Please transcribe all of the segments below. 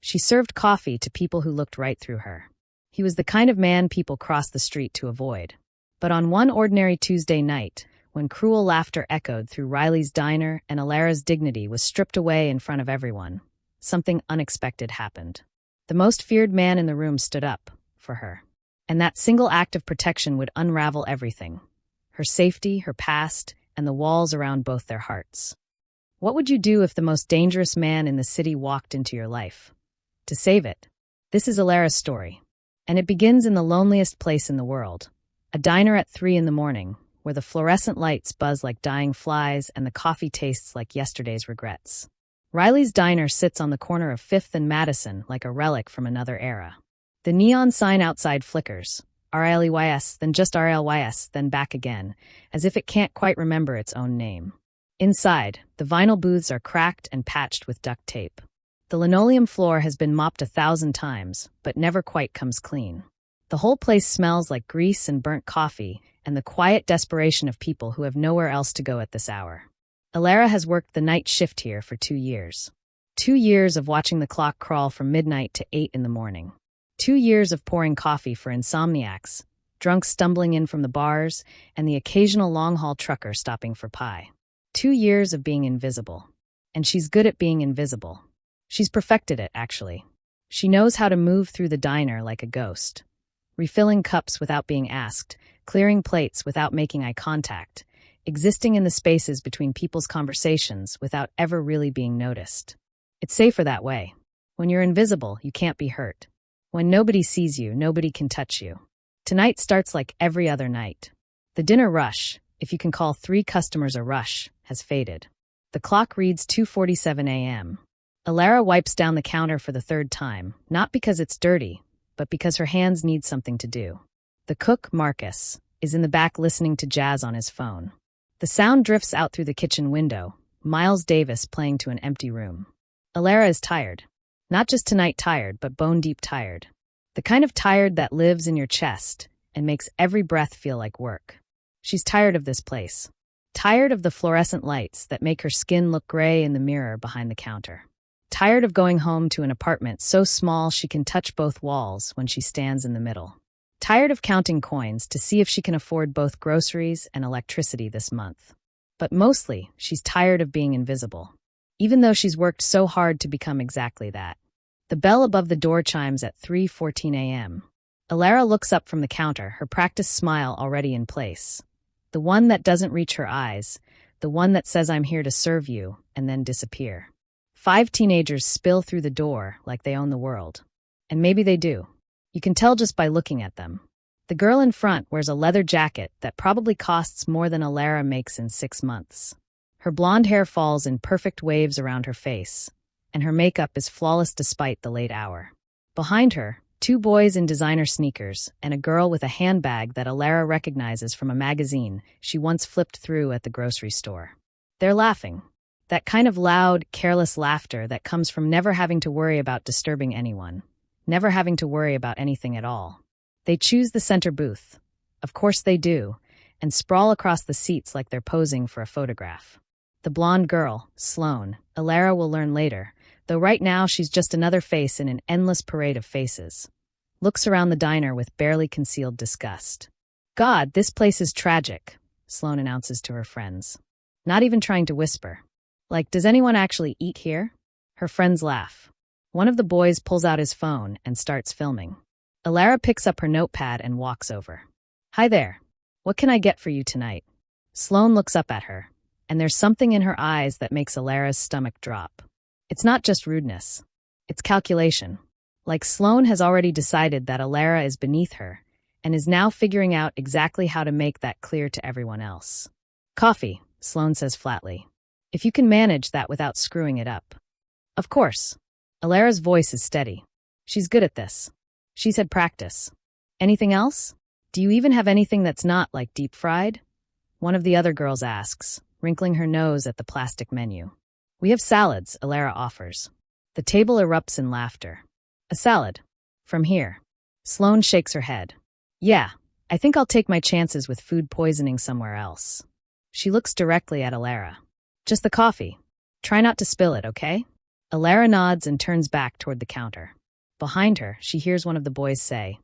She served coffee to people who looked right through her. He was the kind of man people crossed the street to avoid. But on one ordinary Tuesday night, when cruel laughter echoed through Riley's diner and Alara's dignity was stripped away in front of everyone, something unexpected happened. The most feared man in the room stood up for her. And that single act of protection would unravel everything. Her safety, her past, and the walls around both their hearts. What would you do if the most dangerous man in the city walked into your life? To save it. This is Alara's story. And it begins in the loneliest place in the world. A diner at 3 a.m, where the fluorescent lights buzz like dying flies and the coffee tastes like yesterday's regrets. Riley's diner sits on the corner of 5th and Madison like a relic from another era. The neon sign outside flickers, RLEYS, then just RLYS, then back again, as if it can't quite remember its own name. Inside, the vinyl booths are cracked and patched with duct tape. The linoleum floor has been mopped 1,000 times, but never quite comes clean. The whole place smells like grease and burnt coffee and the quiet desperation of people who have nowhere else to go at this hour. Alara has worked the night shift here for 2 years. 2 years of watching the clock crawl from midnight to 8 a.m. 2 years of pouring coffee for insomniacs, drunks stumbling in from the bars, and the occasional long-haul trucker stopping for pie. 2 years of being invisible. And she's good at being invisible. She's perfected it, actually. She knows how to move through the diner like a ghost. Refilling cups without being asked, clearing plates without making eye contact, existing in the spaces between people's conversations without ever really being noticed. It's safer that way. When you're invisible, you can't be hurt. When nobody sees you, nobody can touch you. Tonight starts like every other night. The dinner rush, if you can call 3 customers a rush, has faded. The clock reads 2:47 a.m. Alara wipes down the counter for the 3rd time, not because it's dirty, but because her hands need something to do. The cook, Marcus, is in the back listening to jazz on his phone. The sound drifts out through the kitchen window, Miles Davis playing to an empty room. Alara is tired. Not just tonight tired, but bone-deep tired. The kind of tired that lives in your chest and makes every breath feel like work. She's tired of this place. Tired of the fluorescent lights that make her skin look gray in the mirror behind the counter. Tired of going home to an apartment so small she can touch both walls when she stands in the middle. Tired of counting coins to see if she can afford both groceries and electricity this month. But mostly, she's tired of being invisible. Even though she's worked so hard to become exactly that. The bell above the door chimes at 3:14 a.m. Alara looks up from the counter, her practiced smile already in place. The one that doesn't reach her eyes, the one that says I'm here to serve you, and then disappear. 5 teenagers spill through the door like they own the world. And maybe they do. You can tell just by looking at them. The girl in front wears a leather jacket that probably costs more than Alara makes in 6 months. Her blonde hair falls in perfect waves around her face, and her makeup is flawless despite the late hour. Behind her, 2 boys in designer sneakers and a girl with a handbag that Alara recognizes from a magazine she once flipped through at the grocery store. They're laughing. That kind of loud, careless laughter that comes from never having to worry about disturbing anyone. Never having to worry about anything at all. They choose the center booth. Of course they do, and sprawl across the seats like they're posing for a photograph. The blonde girl, Sloane, Alara will learn later, though right now she's just another face in an endless parade of faces. Looks around the diner with barely concealed disgust. God, this place is tragic, Sloane announces to her friends. Not even trying to whisper. Like, does anyone actually eat here? Her friends laugh. One of the boys pulls out his phone and starts filming. Alara picks up her notepad and walks over. Hi there. What can I get for you tonight? Sloane looks up at her, and there's something in her eyes that makes Alara's stomach drop. It's not just rudeness. It's calculation. Like Sloane has already decided that Alara is beneath her, and is now figuring out exactly how to make that clear to everyone else. Coffee, Sloane says flatly. If you can manage that without screwing it up. Of course. Alara's voice is steady. She's good at this. She's had practice. Anything else? Do you even have anything that's not like deep fried? One of the other girls asks, wrinkling her nose at the plastic menu. We have salads, Alara offers. The table erupts in laughter. A salad? From here. Sloane shakes her head. Yeah, I think I'll take my chances with food poisoning somewhere else. She looks directly at Alara. Just the coffee. Try not to spill it, okay? Alara nods and turns back toward the counter. Behind her, she hears one of the boys say,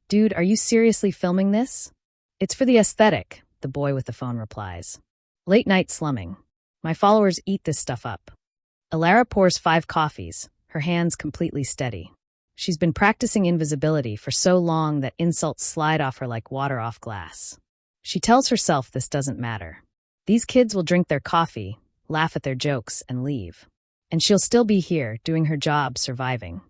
"Dude, are you seriously filming this?" "It's for the aesthetic," the boy with the phone replies. "Late night slumming. My followers eat this stuff up." Alara pours 5 coffees, her hands completely steady. She's been practicing invisibility for so long that insults slide off her like water off glass. She tells herself this doesn't matter. These kids will drink their coffee, laugh at their jokes, and leave. And she'll still be here, doing her job, surviving.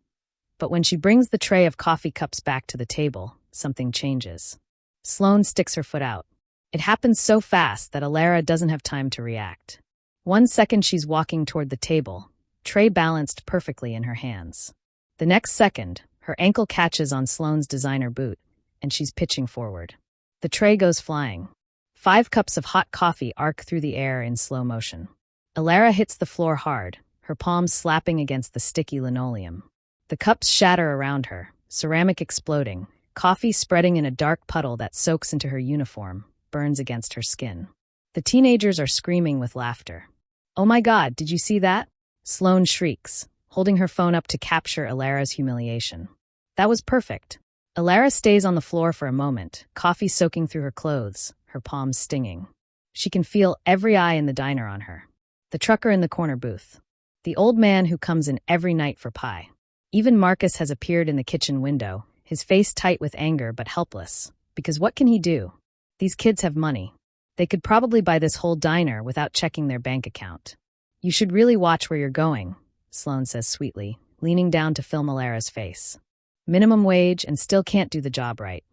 But when she brings the tray of coffee cups back to the table, something changes. Sloane sticks her foot out. It happens so fast that Alara doesn't have time to react. 1 second she's walking toward the table, tray balanced perfectly in her hands. The next second, her ankle catches on Sloane's designer boot, and she's pitching forward. The tray goes flying. 5 cups of hot coffee arc through the air in slow motion. Alara hits the floor hard, her palms slapping against the sticky linoleum. The cups shatter around her, ceramic exploding, coffee spreading in a dark puddle that soaks into her uniform, burns against her skin. The teenagers are screaming with laughter. "Oh my God, did you see that?" Sloane shrieks, holding her phone up to capture Alara's humiliation. "That was perfect." Alara stays on the floor for a moment, coffee soaking through her clothes, her palms stinging. She can feel every eye in the diner on her. The trucker in the corner booth. The old man who comes in every night for pie. Even Marcus has appeared in the kitchen window, his face tight with anger but helpless. Because what can he do? These kids have money. They could probably buy this whole diner without checking their bank account. "You should really watch where you're going," Sloane says sweetly, leaning down to film Alara's face. "Minimum wage and still can't do the job right.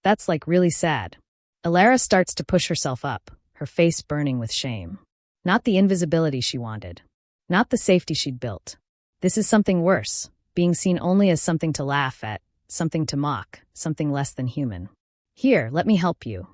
That's like really sad." Alara starts to push herself up, her face burning with shame. Not the invisibility she wanted. Not the safety she'd built. This is something worse, being seen only as something to laugh at, something to mock, something less than human. "Here, let me help you,"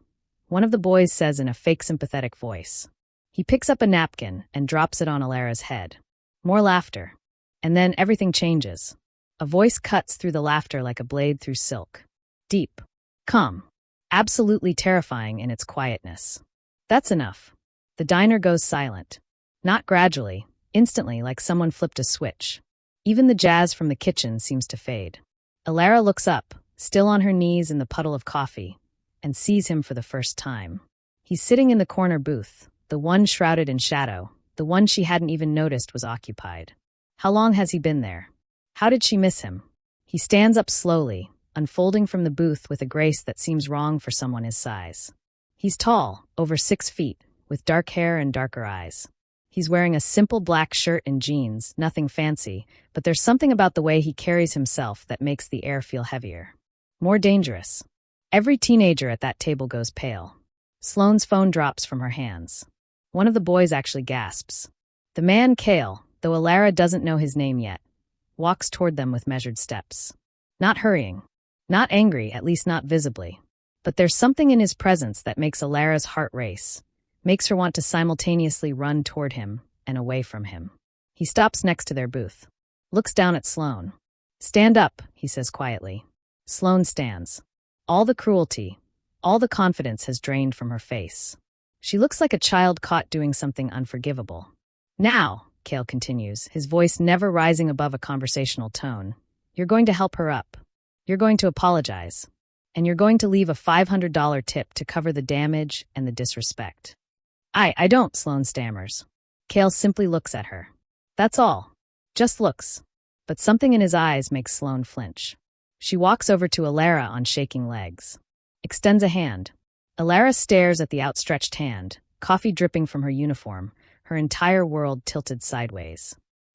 one of the boys says in a fake sympathetic voice. He picks up a napkin and drops it on Alara's head. More laughter. And then everything changes. A voice cuts through the laughter like a blade through silk. Deep. Calm. Absolutely terrifying in its quietness. That's enough. The diner goes silent. Not gradually, instantly, like someone flipped a switch. Even the jazz from the kitchen seems to fade. Alara looks up, still on her knees in the puddle of coffee, and sees him for the first time. He's sitting in the corner booth, the one shrouded in shadow, the one she hadn't even noticed was occupied. How long has he been there? How did she miss him? He stands up slowly, unfolding from the booth with a grace that seems wrong for someone his size. He's tall, over 6 feet, with dark hair and darker eyes. He's wearing a simple black shirt and jeans, nothing fancy, but there's something about the way he carries himself that makes the air feel heavier. More dangerous. Every teenager at that table goes pale. Sloane's phone drops from her hands. One of the boys actually gasps. The man, Cale, though Alara doesn't know his name yet, walks toward them with measured steps. Not hurrying. Not angry, at least not visibly. But there's something in his presence that makes Alara's heart race, makes her want to simultaneously run toward him and away from him. He stops next to their booth. Looks down at Sloane. "Stand up," he says quietly. Sloane stands. All the cruelty, all the confidence has drained from her face. She looks like a child caught doing something unforgivable. "Now," Cale continues, his voice never rising above a conversational tone, "you're going to help her up. You're going to apologize. And you're going to leave a $500 tip to cover the damage and the disrespect." I don't," Sloane stammers. Cale simply looks at her. That's all. Just looks. But something in his eyes makes Sloane flinch. She walks over to Alara on shaking legs. Extends a hand. Alara stares at the outstretched hand, coffee dripping from her uniform, her entire world tilted sideways.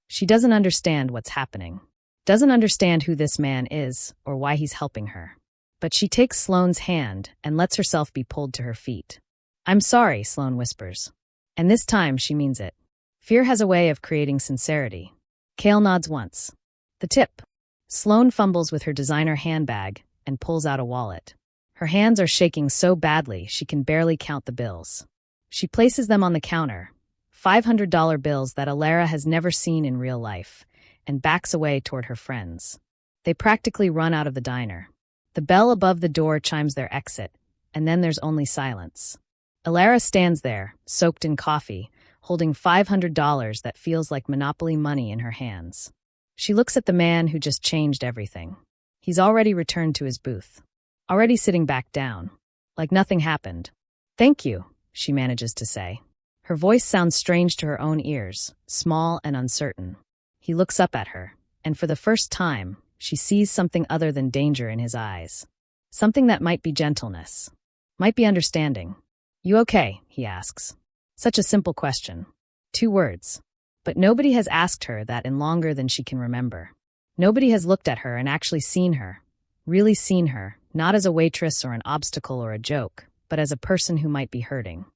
She doesn't understand what's happening. Doesn't understand who this man is or why he's helping her. But she takes Sloane's hand and lets herself be pulled to her feet. "I'm sorry," Sloane whispers. And this time she means it. Fear has a way of creating sincerity. Cale nods once. "The tip." Sloane fumbles with her designer handbag and pulls out a wallet. Her hands are shaking so badly she can barely count the bills. She places them on the counter, $500 bills that Alara has never seen in real life, and backs away toward her friends. They practically run out of the diner. The bell above the door chimes their exit, and then there's only silence. Alara stands there, soaked in coffee, holding $500 that feels like Monopoly money in her hands. She looks at the man who just changed everything. He's already returned to his booth. Already sitting back down. Like nothing happened. "Thank you," she manages to say. Her voice sounds strange to her own ears, small and uncertain. He looks up at her, and for the first time, she sees something other than danger in his eyes. Something that might be gentleness. Might be understanding. "You okay?" he asks. Such a simple question. 2 words. But nobody has asked her that in longer than she can remember. Nobody has looked at her and actually seen her. Really seen her, not as a waitress or an obstacle or a joke, but as a person who might be hurting.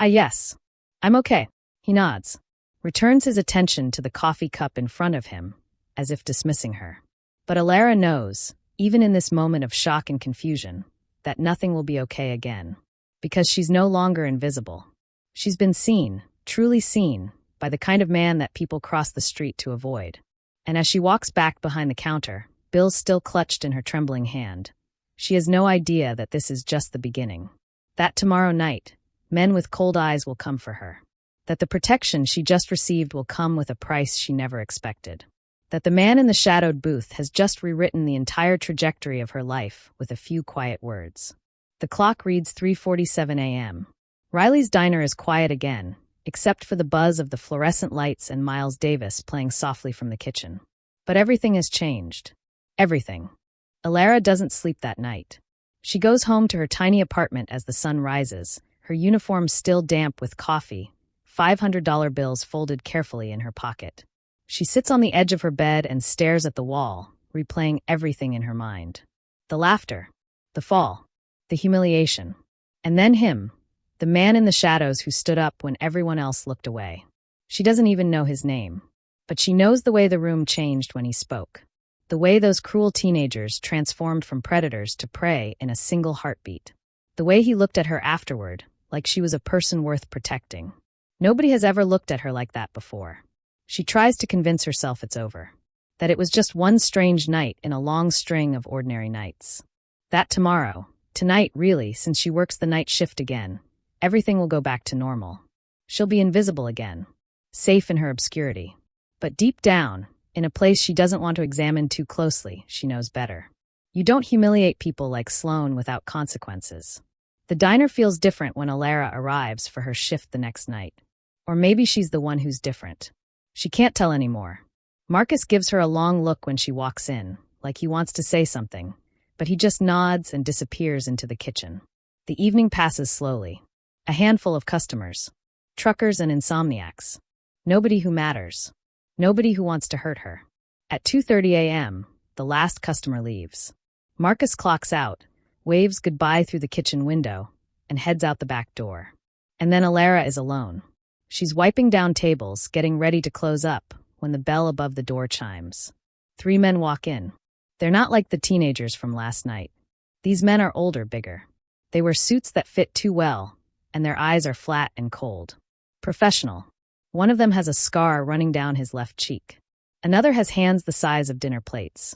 Yes. I'm okay." He nods. Returns his attention to the coffee cup in front of him, as if dismissing her. But Alara knows, even in this moment of shock and confusion, that nothing will be okay again. Because she's no longer invisible. She's been seen, truly seen, by the kind of man that people cross the street to avoid. And as she walks back behind the counter, bills still clutched in her trembling hand, she has no idea that this is just the beginning. That tomorrow night, men with cold eyes will come for her. That the protection she just received will come with a price she never expected. That the man in the shadowed booth has just rewritten the entire trajectory of her life with a few quiet words. The clock reads 3:47 a.m. Riley's diner is quiet again, except for the buzz of the fluorescent lights and Miles Davis playing softly from the kitchen. But everything has changed. Everything. Alara doesn't sleep that night. She goes home to her tiny apartment as the sun rises, her uniform still damp with coffee, $500 bills folded carefully in her pocket. She sits on the edge of her bed and stares at the wall, replaying everything in her mind. The laughter, the fall, the humiliation. And then him, the man in the shadows who stood up when everyone else looked away. She doesn't even know his name, but she knows the way the room changed when he spoke. The way those cruel teenagers transformed from predators to prey in a single heartbeat. The way he looked at her afterward, like she was a person worth protecting. Nobody has ever looked at her like that before. She tries to convince herself it's over. That it was just one strange night in a long string of ordinary nights. That tomorrow, tonight really, since she works the night shift again, everything will go back to normal. She'll be invisible again. Safe in her obscurity. But deep down, in a place she doesn't want to examine too closely, she knows better. You don't humiliate people like Sloane without consequences. The diner feels different when Alara arrives for her shift the next night. Or maybe she's the one who's different. She can't tell anymore. Marcus gives her a long look when she walks in, like he wants to say something, but he just nods and disappears into the kitchen. The evening passes slowly. A handful of customers. Truckers and insomniacs. Nobody who matters. Nobody who wants to hurt her. At 2:30 a.m., the last customer leaves. Marcus clocks out, waves goodbye through the kitchen window, and heads out the back door. And then Alara is alone. She's wiping down tables, getting ready to close up, when the bell above the door chimes. 3 men walk in. They're not like the teenagers from last night. These men are older, bigger. They wear suits that fit too well, and their eyes are flat and cold. Professional. One of them has a scar running down his left cheek. Another has hands the size of dinner plates.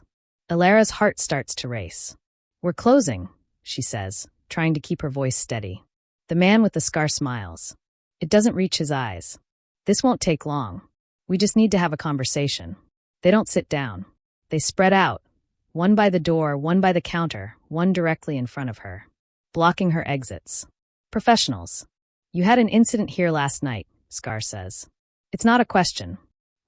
Alara's heart starts to race. "We're closing," she says, trying to keep her voice steady. The man with the scar smiles. It doesn't reach his eyes. "This won't take long. We just need to have a conversation." They don't sit down. They spread out, one by the door, one by the counter, one directly in front of her, blocking her exits. Professionals. "You had an incident here last night," Scar says. "It's not a question.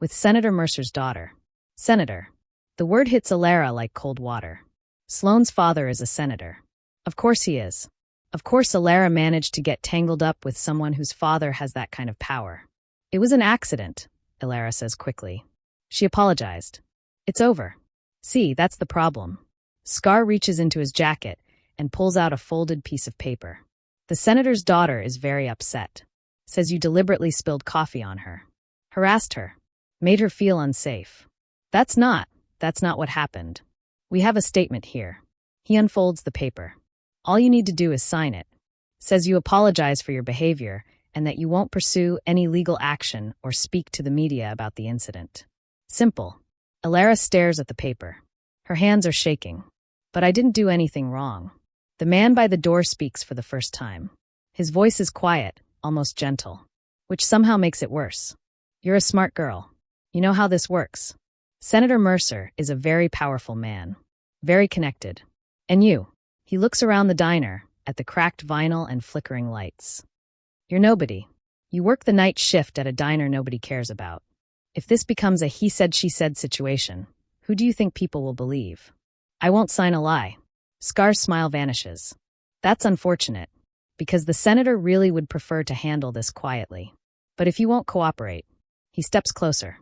With Senator Mercer's daughter." Senator. The word hits Alara like cold water. Sloane's father is a senator. Of course he is. Of course Alara managed to get tangled up with someone whose father has that kind of power. "It was an accident," Alara says quickly. She apologized. "It's over." "See, that's the problem." Scar reaches into his jacket and pulls out a folded piece of paper. "The senator's daughter is very upset. Says you deliberately spilled coffee on her. Harassed her. Made her feel unsafe. That's not what happened. We have a statement here." He unfolds the paper. "All you need to do is sign it. Says you apologize for your behavior and that you won't pursue any legal action or speak to the media about the incident. Simple." Alara stares at the paper. Her hands are shaking. "But I didn't do anything wrong." The man by the door speaks for the first time. His voice is quiet, almost gentle. which somehow makes it worse. You're a smart girl. You know how this works. Senator Mercer is a very powerful man. Very connected. And you? He looks around the diner, at the cracked vinyl and flickering lights. You're nobody. You work the night shift at a diner nobody cares about. If this becomes a he said she said situation, who do you think people will believe? I won't sign a lie. Scar's smile vanishes. That's unfortunate, because the senator really would prefer to handle this quietly. But if you won't cooperate, he steps closer.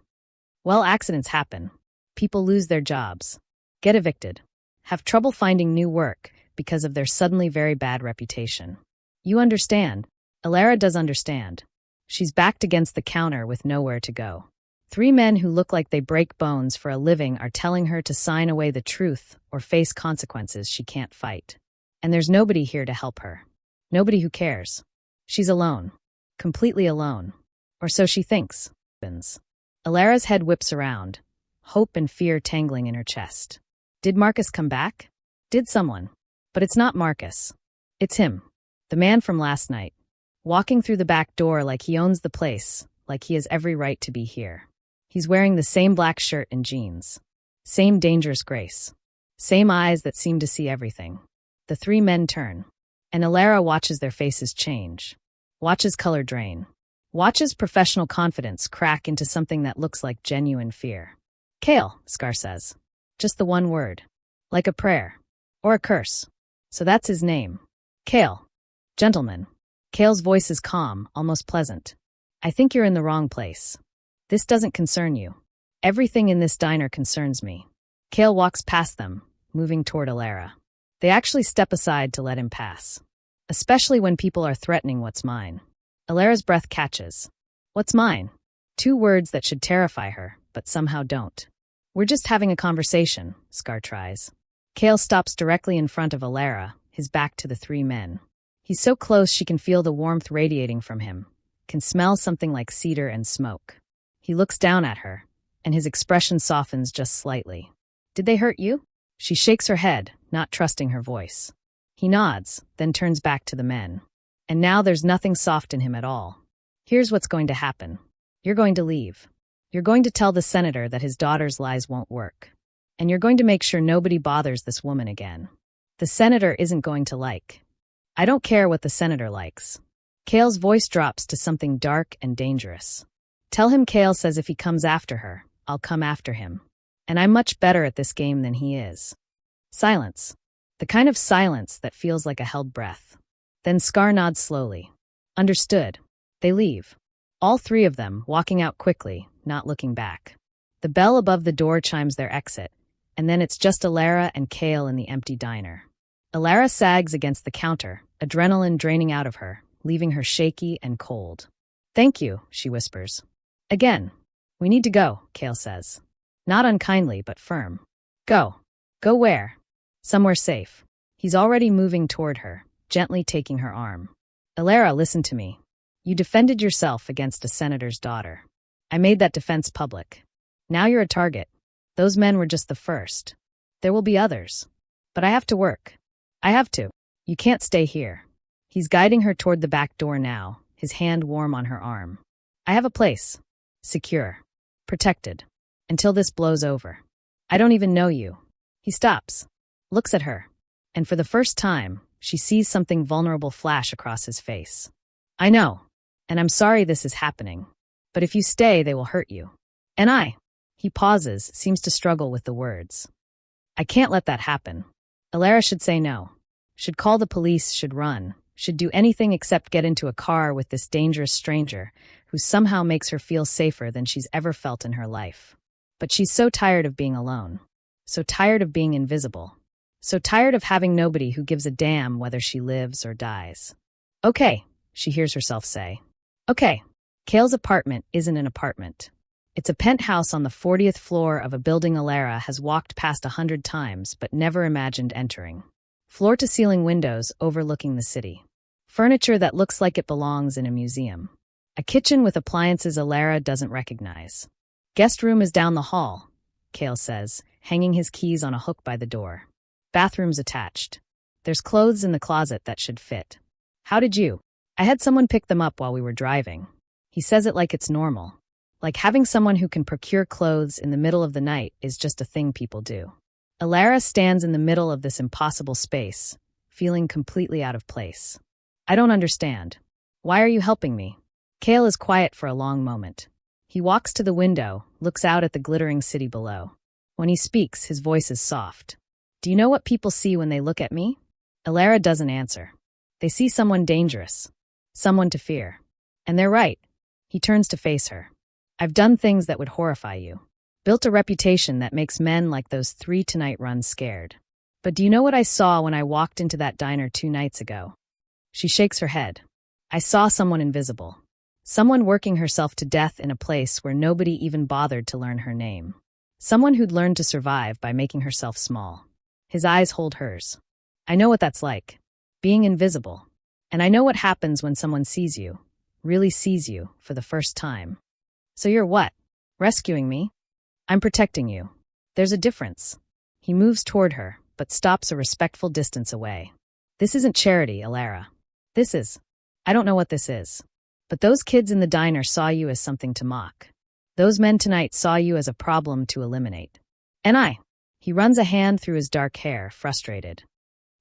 Well, accidents happen. People lose their jobs, get evicted, have trouble finding new work because of their suddenly very bad reputation. You understand. Alara does understand. She's backed against the counter with nowhere to go. 3 men who look like they break bones for a living are telling her to sign away the truth or face consequences she can't fight. And there's nobody here to help her. Nobody who cares. She's alone. Completely alone. Or so she thinks. Alara's head whips around, hope and fear tangling in her chest. Did Marcus come back? Did someone? But it's not Marcus. It's him. The man from last night. Walking through the back door like he owns the place, like he has every right to be here. He's wearing the same black shirt and jeans. Same dangerous grace. Same eyes that seem to see everything. The 3 men turn. And Alara watches their faces change. Watches color drain. Watches professional confidence crack into something that looks like genuine fear. Kale, Scar says. Just the one word. Like a prayer. Or a curse. So that's his name. Kale. Gentleman. Kale's voice is calm, almost pleasant. I think you're in the wrong place. This doesn't concern you. Everything in this diner concerns me. Kale walks past them, moving toward Alara. They actually step aside to let him pass. Especially when people are threatening what's mine. Alara's breath catches. What's mine? 2 words that should terrify her, but somehow don't. We're just having a conversation, Scar tries. Kale stops directly in front of Alara, his back to the 3 men. He's so close she can feel the warmth radiating from him, can smell something like cedar and smoke. He looks down at her, and his expression softens just slightly. Did they hurt you? She shakes her head, not trusting her voice. He nods, then turns back to the men. And now there's nothing soft in him at all. Here's what's going to happen. You're going to leave. You're going to tell the senator that his daughter's lies won't work. And you're going to make sure nobody bothers this woman again. The senator isn't going to like. I don't care what the senator likes. Kale's voice drops to something dark and dangerous. Tell him Kale says if he comes after her, I'll come after him. And I'm much better at this game than he is. Silence. The kind of silence that feels like a held breath. Then Scar nods slowly. Understood. They leave. All 3 of them, walking out quickly, not looking back. The bell above the door chimes their exit, and then it's just Alara and Kale in the empty diner. Alara sags against the counter, adrenaline draining out of her, leaving her shaky and cold. Thank you, she whispers. Again. We need to go, Kale says. Not unkindly, but firm. Go. Go where? Somewhere safe. He's already moving toward her, gently taking her arm. Alara, listen to me. You defended yourself against a senator's daughter. I made that defense public. Now you're a target. Those men were just the first. There will be others. But I have to work. I have to. You can't stay here. He's guiding her toward the back door now, his hand warm on her arm. I have a place. Secure. Protected. Until this blows over. I don't even know you. He stops. Looks at her. And for the first time, she sees something vulnerable flash across his face. I know. And I'm sorry this is happening. But if you stay, they will hurt you. And I. He pauses, seems to struggle with the words. I can't let that happen. Alara should say no. Should call the police, should run. Should do anything except get into a car with this dangerous stranger who somehow makes her feel safer than she's ever felt in her life. But she's so tired of being alone. So tired of being invisible. So tired of having nobody who gives a damn whether she lives or dies. Okay, she hears herself say. Okay. Kale's apartment isn't an apartment. It's a penthouse on the 40th floor of a building Alara has walked past 100 times but never imagined entering. Floor-to-ceiling windows overlooking the city. Furniture that looks like it belongs in a museum. A kitchen with appliances Alara doesn't recognize. Guest room is down the hall, Kale says, hanging his keys on a hook by the door. Bathroom's attached. There's clothes in the closet that should fit. How did you? I had someone pick them up while we were driving. He says it like it's normal. Like having someone who can procure clothes in the middle of the night is just a thing people do. Alara stands in the middle of this impossible space, feeling completely out of place. I don't understand. Why are you helping me? Kale is quiet for a long moment. He walks to the window, looks out at the glittering city below. When he speaks, his voice is soft. Do you know what people see when they look at me? Alara doesn't answer. They see someone dangerous. Someone to fear. And they're right. He turns to face her. I've done things that would horrify you. Built a reputation that makes men like those 3 tonight run scared. But do you know what I saw when I walked into that diner 2 nights ago? She shakes her head. I saw someone invisible. Someone working herself to death in a place where nobody even bothered to learn her name. Someone who'd learned to survive by making herself small. His eyes hold hers. I know what that's like. Being invisible. And I know what happens when someone sees you. Really sees you for the first time. So you're what? Rescuing me? I'm protecting you. There's a difference. He moves toward her, but stops a respectful distance away. This isn't charity, Alara. This is. I don't know what this is. But those kids in the diner saw you as something to mock. Those men tonight saw you as a problem to eliminate. And I. He runs a hand through his dark hair, frustrated.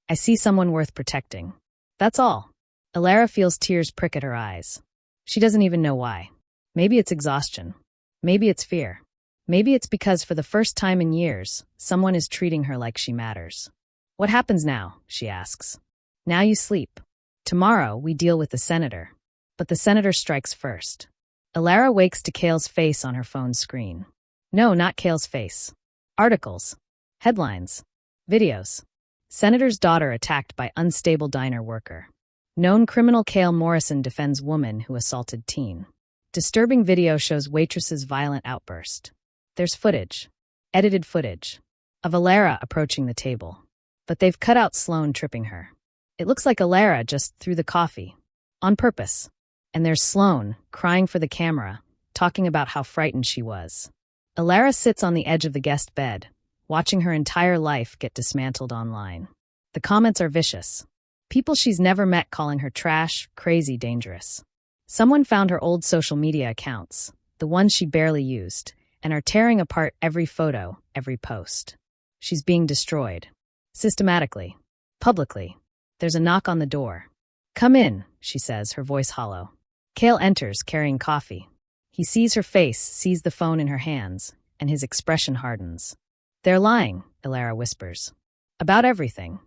I see someone worth protecting. That's all. Alara feels tears prick at her eyes. She doesn't even know why. Maybe it's exhaustion. Maybe it's fear. Maybe it's because for the first time in years, someone is treating her like she matters. What happens now? She asks. Now you sleep. Tomorrow we deal with the senator. But the senator strikes first. Alara wakes to Kale's face on her phone's screen. No, not Kale's face. Articles. Headlines. Videos. Senator's daughter attacked by unstable diner worker. Known criminal Kale Morrison defends woman who assaulted teen. Disturbing video shows waitress's violent outburst. There's footage. Edited footage. Of Alara approaching the table. But they've cut out Sloane tripping her. It looks like Alara just threw the coffee. On purpose. And there's Sloane, crying for the camera, talking about how frightened she was. Alara sits on the edge of the guest bed, watching her entire life get dismantled online. The comments are vicious. People she's never met calling her trash, crazy, dangerous. Someone found her old social media accounts, the ones she barely used, and are tearing apart every photo, every post. She's being destroyed. Systematically. Publicly. There's a knock on the door. Come in, she says, her voice hollow. Kale enters, carrying coffee. He sees her face, sees the phone in her hands, and his expression hardens. They're lying, Alara whispers. About everything.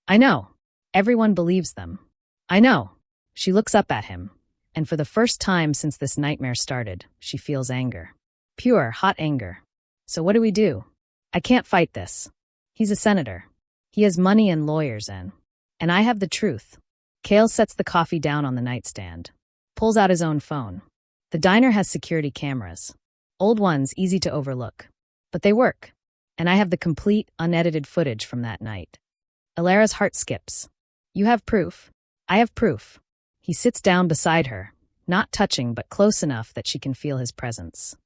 I know. Everyone believes them. I know. She looks up at him, and for the first time since this nightmare started, she feels anger. Pure, hot anger. So what do we do? I can't fight this. He's a senator. He has money and lawyers and I have the truth. Kale sets the coffee down on the nightstand. Pulls out his own phone. The diner has security cameras. Old ones, easy to overlook. But they work. And I have the complete, unedited footage from that night. Alara's heart skips. You have proof. I have proof. He sits down beside her, not touching but close enough that she can feel his presence.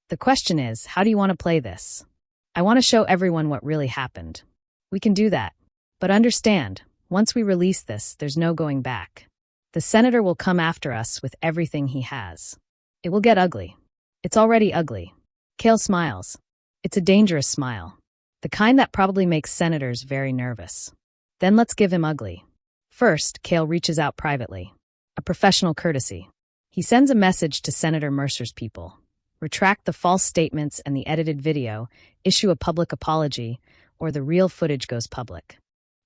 The question is, how do you want to play this? I want to show everyone what really happened. We can do that. But understand, once we release this, there's no going back. The senator will come after us with everything he has. It will get ugly. It's already ugly. Kale smiles. It's a dangerous smile. The kind that probably makes senators very nervous. Then let's give him ugly. First, Kale reaches out privately. A professional courtesy. He sends a message to Senator Mercer's people. Retract the false statements and the edited video, issue a public apology, or the real footage goes public.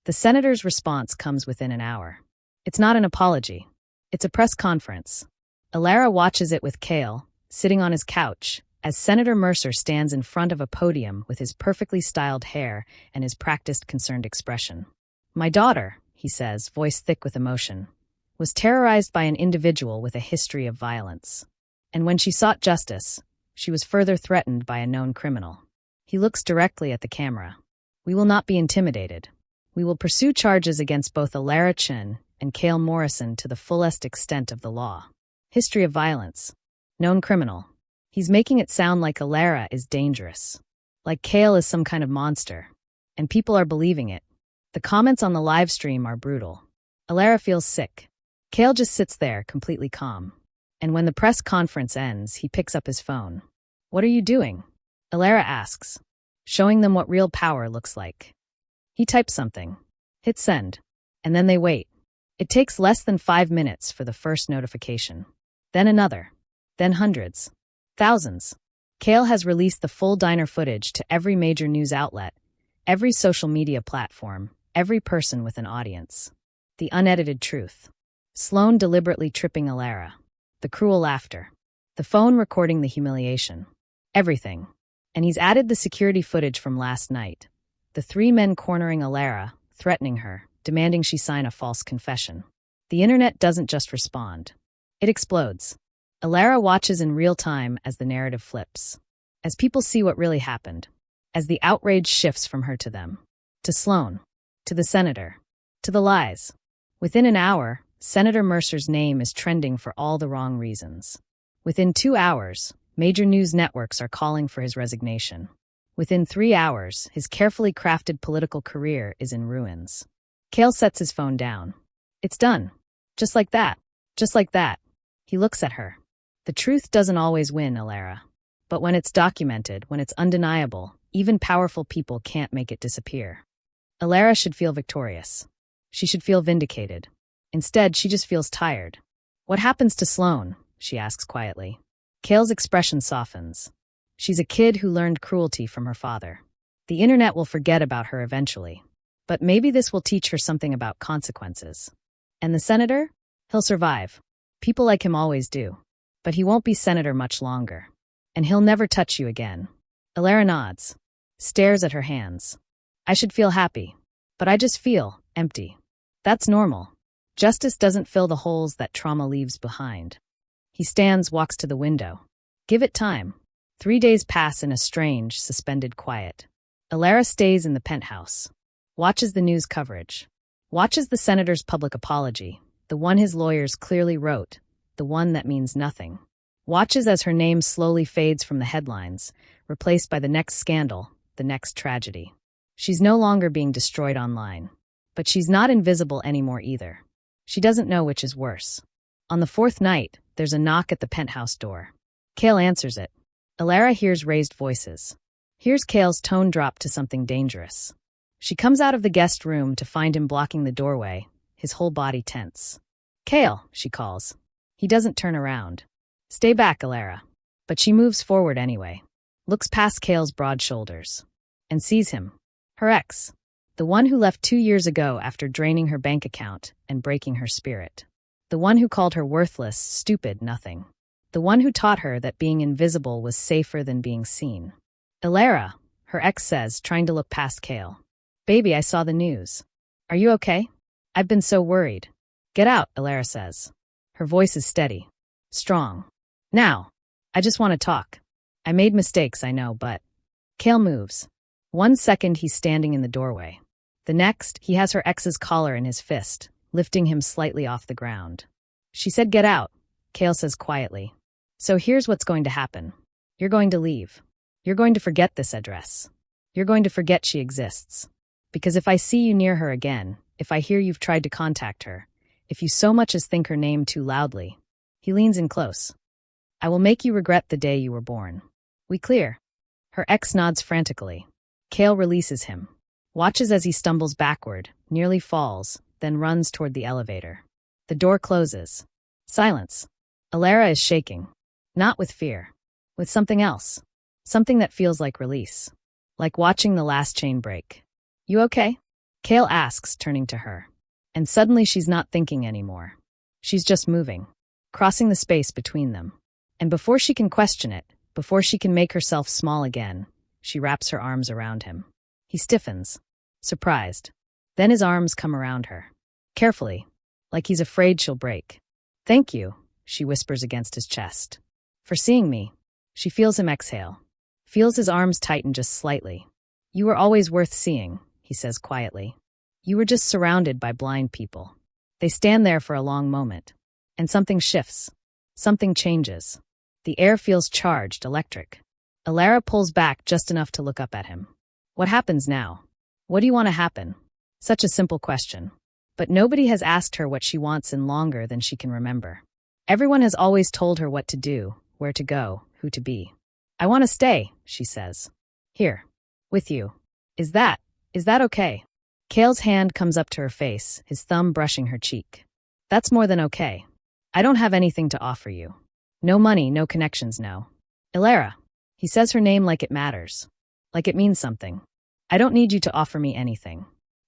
The senator's response comes within an hour. It's not an apology. It's a press conference. Alara watches it with Kale, sitting on his couch, as Senator Mercer stands in front of a podium with his perfectly styled hair and his practiced concerned expression. My daughter, he says, voice thick with emotion, was terrorized by an individual with a history of violence. And when she sought justice, she was further threatened by a known criminal. He looks directly at the camera. We will not be intimidated. We will pursue charges against both Alara Chin and Kale Morrison to the fullest extent of the law. History of violence. Known criminal. He's making it sound like Alara is dangerous. Like Kale is some kind of monster. And people are believing it. The comments on the live stream are brutal. Alara feels sick. Kale just sits there, completely calm. And when the press conference ends, he picks up his phone. "What are you doing?" Alara asks, showing them what real power looks like. He types something, hits send, and then they wait. It takes less than 5 minutes for the first notification. Then another. Then hundreds. Thousands. Kale has released the full diner footage to every major news outlet, every social media platform, every person with an audience. The unedited truth. Sloane deliberately tripping Alara. The cruel laughter. The phone recording the humiliation. Everything. And he's added the security footage from last night. The 3 men cornering Alara, threatening her, demanding she sign a false confession. The internet doesn't just respond. It explodes. Alara watches in real time as the narrative flips. As people see what really happened. As the outrage shifts from her to them. To Sloane. To the senator. To the lies. Within an hour, Senator Mercer's name is trending for all the wrong reasons. Within 2 hours, major news networks are calling for his resignation. Within 3 hours, his carefully crafted political career is in ruins. Kale sets his phone down. It's done. Just like that. Just like that. He looks at her. The truth doesn't always win, Alara. But when it's documented, when it's undeniable, even powerful people can't make it disappear. Alara should feel victorious. She should feel vindicated. Instead, she just feels tired. "What happens to Sloane?" she asks quietly. Kale's expression softens. She's a kid who learned cruelty from her father. The internet will forget about her eventually. But maybe this will teach her something about consequences. And the senator? He'll survive. People like him always do. But he won't be senator much longer. And he'll never touch you again. Alara nods. Stares at her hands. "I should feel happy. But I just feel empty. That's normal. Justice doesn't fill the holes that trauma leaves behind." He stands, walks to the window. Give it time. 3 days pass in a strange, suspended quiet. Alara stays in the penthouse. Watches the news coverage. Watches the senator's public apology, the one his lawyers clearly wrote, the one that means nothing. Watches as her name slowly fades from the headlines, replaced by the next scandal, the next tragedy. She's no longer being destroyed online. But she's not invisible anymore either. She doesn't know which is worse. On the 4th night, there's a knock at the penthouse door. Kale answers it. Alara hears raised voices. Hears Kale's tone drop to something dangerous. She comes out of the guest room to find him blocking the doorway, his whole body tense. "Kale," she calls. He doesn't turn around. "Stay back, Alara." But she moves forward anyway. Looks past Kale's broad shoulders. And sees him. Her ex. The one who left 2 years ago after draining her bank account and breaking her spirit. The one who called her worthless, stupid, nothing. The one who taught her that being invisible was safer than being seen. "Alara," her ex says, trying to look past Kale. "Baby, I saw the news. Are you okay? I've been so worried." "Get out," Alara says. Her voice is steady. Strong. "Now. I just want to talk. I made mistakes, I know, but..." Kale moves. 1 second he's standing in the doorway. The next, he has her ex's collar in his fist, lifting him slightly off the ground. "She said get out," Kale says quietly. "So here's what's going to happen. You're going to leave. You're going to forget this address. You're going to forget she exists. Because if I see you near her again, if I hear you've tried to contact her, if you so much as think her name too loudly..." He leans in close. "I will make you regret the day you were born. We clear?" Her ex nods frantically. Kale releases him. Watches as he stumbles backward, nearly falls, then runs toward the elevator. The door closes. Silence. Alara is shaking. Not with fear. With something else. Something that feels like release. Like watching the last chain break. "You okay?" Kale asks, turning to her. And suddenly she's not thinking anymore. She's just moving. Crossing the space between them. And before she can question it, before she can make herself small again, she wraps her arms around him. He stiffens. Surprised. Then his arms come around her. Carefully. Like he's afraid she'll break. "Thank you," she whispers against his chest. "For seeing me." She feels him exhale. Feels his arms tighten just slightly. "You were always worth seeing," he says quietly. "You were just surrounded by blind people." They stand there for a long moment. And something shifts. Something changes. The air feels charged, electric. Alara pulls back just enough to look up at him. "What happens now? What do you want to happen?" Such a simple question. But nobody has asked her what she wants in longer than she can remember. Everyone has always told her what to do, where to go, who to be. I want to stay, she says. Here. With you. Is that okay? Kale's hand comes up to her face, his thumb brushing her cheek. That's more than okay. I don't have anything to offer you. No money, no connections, no. Ilara. He says her name like it matters. Like it means something. I don't need you to offer me anything.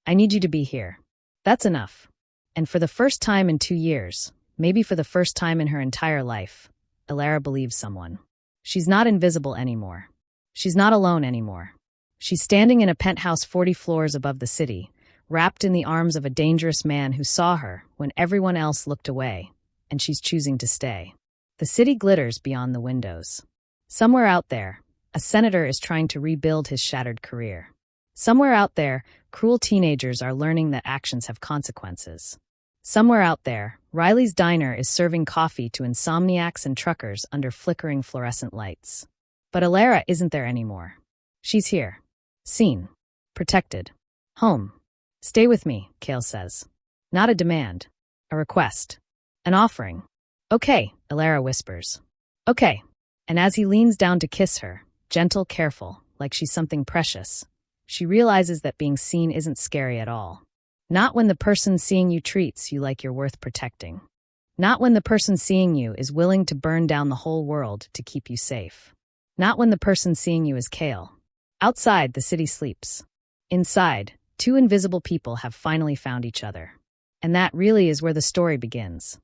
I need you to be here. That's enough. And for the first time in 2 years, maybe for the first time in her entire life, Ilara believes someone. She's not invisible anymore. She's not alone anymore. She's standing in a penthouse 40 floors above the city, wrapped in the arms of a dangerous man who saw her when everyone else looked away, and she's choosing to stay. The city glitters beyond the windows. Somewhere out there, a senator is trying to rebuild his shattered career. Somewhere out there, cruel teenagers are learning that actions have consequences. Somewhere out there, Riley's diner is serving coffee to insomniacs and truckers under flickering fluorescent lights. But Ilara isn't there anymore. She's here. Seen. Protected. Home. Stay with me, Kale says. Not a demand. A request. An offering. Okay, Ilara whispers. Okay. And as he leans down to kiss her, gentle, careful, like she's something precious, she realizes that being seen isn't scary at all. Not when the person seeing you treats you like you're worth protecting. Not when the person seeing you is willing to burn down the whole world to keep you safe. Not when the person seeing you is Kale. Outside, the city sleeps. Inside, two invisible people have finally found each other. And that really is where the story begins.